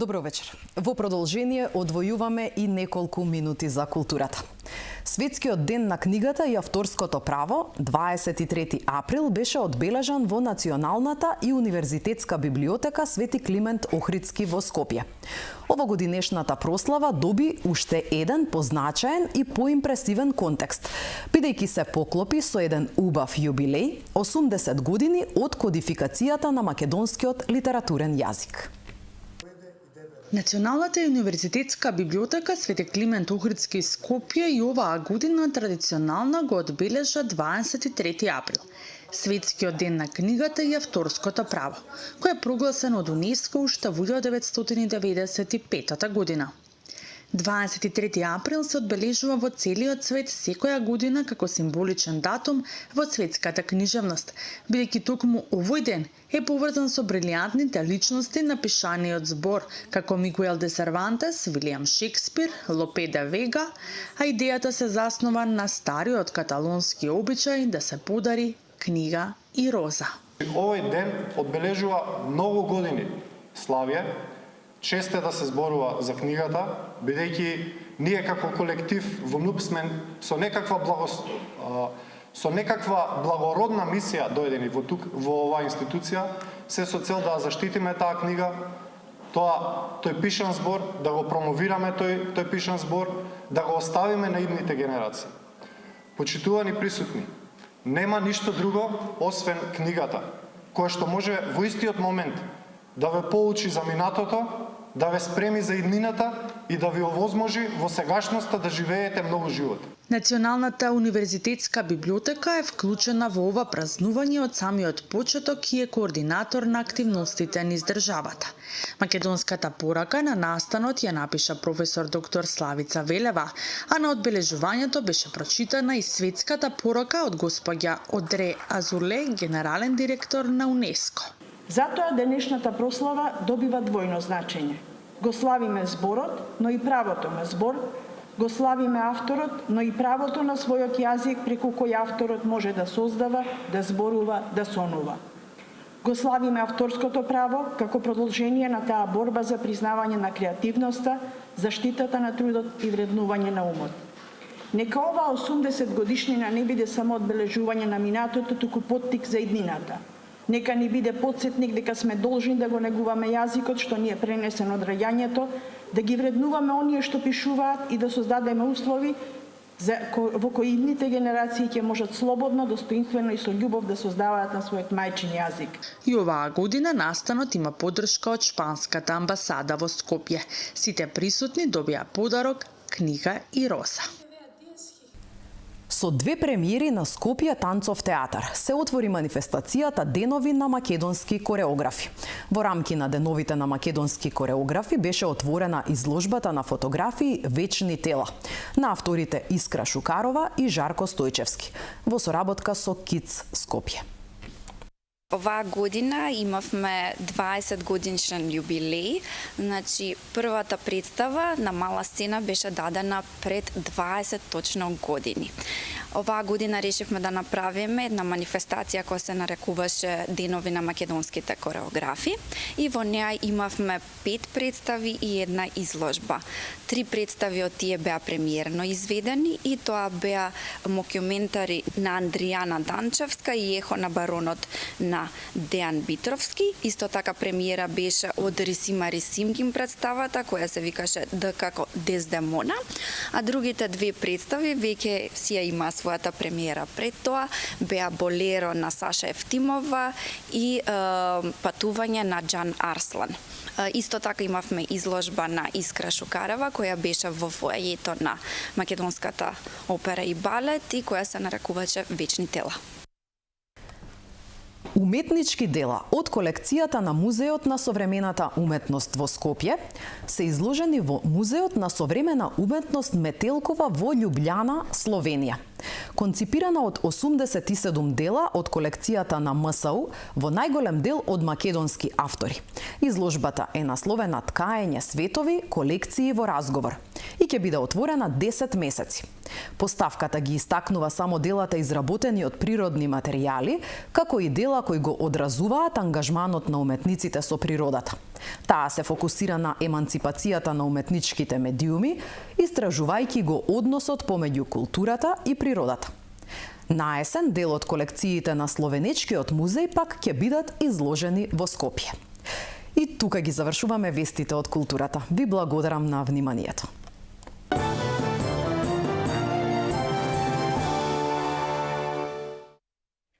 Добро вечер. Во продолжение одвојуваме и неколку минути за културата. Светскиот ден на книгата и авторското право, 23 април, беше одбележан во Националната и универзитетска библиотека Свети Климент Охридски во Скопје. Овогодинешната прослава доби уште еден позначаен и поимпресивен контекст, бидејќи се поклопи со еден убав јубилеј, 80 години од кодификацијата на македонскиот литературен јазик. Националната и универзитетска библиотека Свети Климент Охридски Скопје и оваа година традиционално го одбележа 23 април, Светскиот ден на книгата и авторското право, кој е прогласен од УНЕСКО уште во 1995 година. 23 април се одбележува во целиот свет секоја година како символичен датум во светската книжевност, бидејќи токму овој ден е поврзан со брилијантните личности на пишаниот збор како Мигуел де Сервантес, Вилијам Шекспир, Лопе де Вега, а идејата се заснова на стариот каталонски обичај да се подари книга и роза. Овој ден одбележува многу години славје. Често е да се зборува за книгата, бидејќи ние како колектив во НУП сме со некаква благородна мисија дојдени во оваа институција, се со цел да заштитиме таа книга, тој пишан збор, да го промовираме тој пишан збор, да го оставиме на идните генерации. Почитувани присутни, нема ништо друго освен книгата, која што може во истиот момент да ве поучи за минатото, да ве спреми за иднината и да ви овозможи во сегашноста да живеете многу живот. Националната универзитетска библиотека е вклучена во ова празнување од самиот почеток и е координатор на активностите низ државата. Македонската порака на настанот ја напиша професор доктор Славица Велева, а на одбележувањето беше прочитана и светската порака од госпоѓа Одре Азуле, генерален директор на УНЕСКО. Затоа денешната прослава добива двојно значење. Го славиме зборот, но и правото на збор, го славиме авторот, но и правото на својот јазик преку кој авторот може да создава, да зборува, да сонува. Го славиме авторското право како продолжение на таа борба за признавање на креативноста, заштитата на трудот и вреднување на умот. Нека оваа 80 годишнина не биде само одбележување на минатото, туку поттик за иднината. Нека ни биде потсетник дека сме должни да го негуваме јазикот што ни е пренесен од раѓањето, да ги вреднуваме оние што пишуваат и да создадеме услови во кои идните генерации ќе можат слободно, достоинствено и со љубов да создаваат на својот мајчин јазик. И оваа година настанот има поддршка од Шпанската амбасада во Скопје. Сите присутни добија подарок, книга и роза. Со две премиери на Скопје танцов театар се отвори манифестацијата Денови на македонски кореографи. Во рамки на Деновите на македонски кореографи беше отворена изложбата на фотографии Вечни тела на авторите Искра Шукарова и Жарко Стојчевски во соработка со КИЦ Скопје. Оваа година имавме 20 годишен јубилеј, значи првата представа на мала сцена беше дадена пред 20 точно години. Оваа година решивме да направиме една манифестација која се нарекуваше Денови на македонските кореографи и во неа имавме 5 представи и една изложба. 3 представи од тие беа премиерно изведени и тоа беа мокументари на Андријана Данчевска и Ехо на баронот на Дејан Битровски. Исто така премиера беше од Рисима Рисимгин представата која се викаше Д како Дездемона, а другите две представи веќе си ја има својата премиера пред тоа, беа Болеро на Саша Ефтимова и Патување на Џан Арслан. Исто така имавме изложба на Искра Шукарова која беше во фоајето на Македонската опера и балет и која се нарекуваше Вечни тела. Уметнички дела од колекцијата на Музеот на современата уметност во Скопје се изложени во Музеот на современа уметност Метелкова во Љубљана, Словенија. Конципирана од 87 дела од колекцијата на МСУ, во најголем дел од македонски автори. Изложбата е насловена Ткаење светови, колекции во разговор и ќе биде отворена 10 месеци. Поставката ги истакнува само делата изработени од природни материјали, како и дела кои го одразуваат ангажманот на уметниците со природата. Таа се фокусира на еманципацијата на уметничките медиуми, истражувајќи го односот помеѓу културата и природата. На есен дел од колекциите на Словенечкиот музеј пак ќе бидат изложени во Скопје. И тука ги завршуваме вестите од културата. Ви благодарам на вниманието.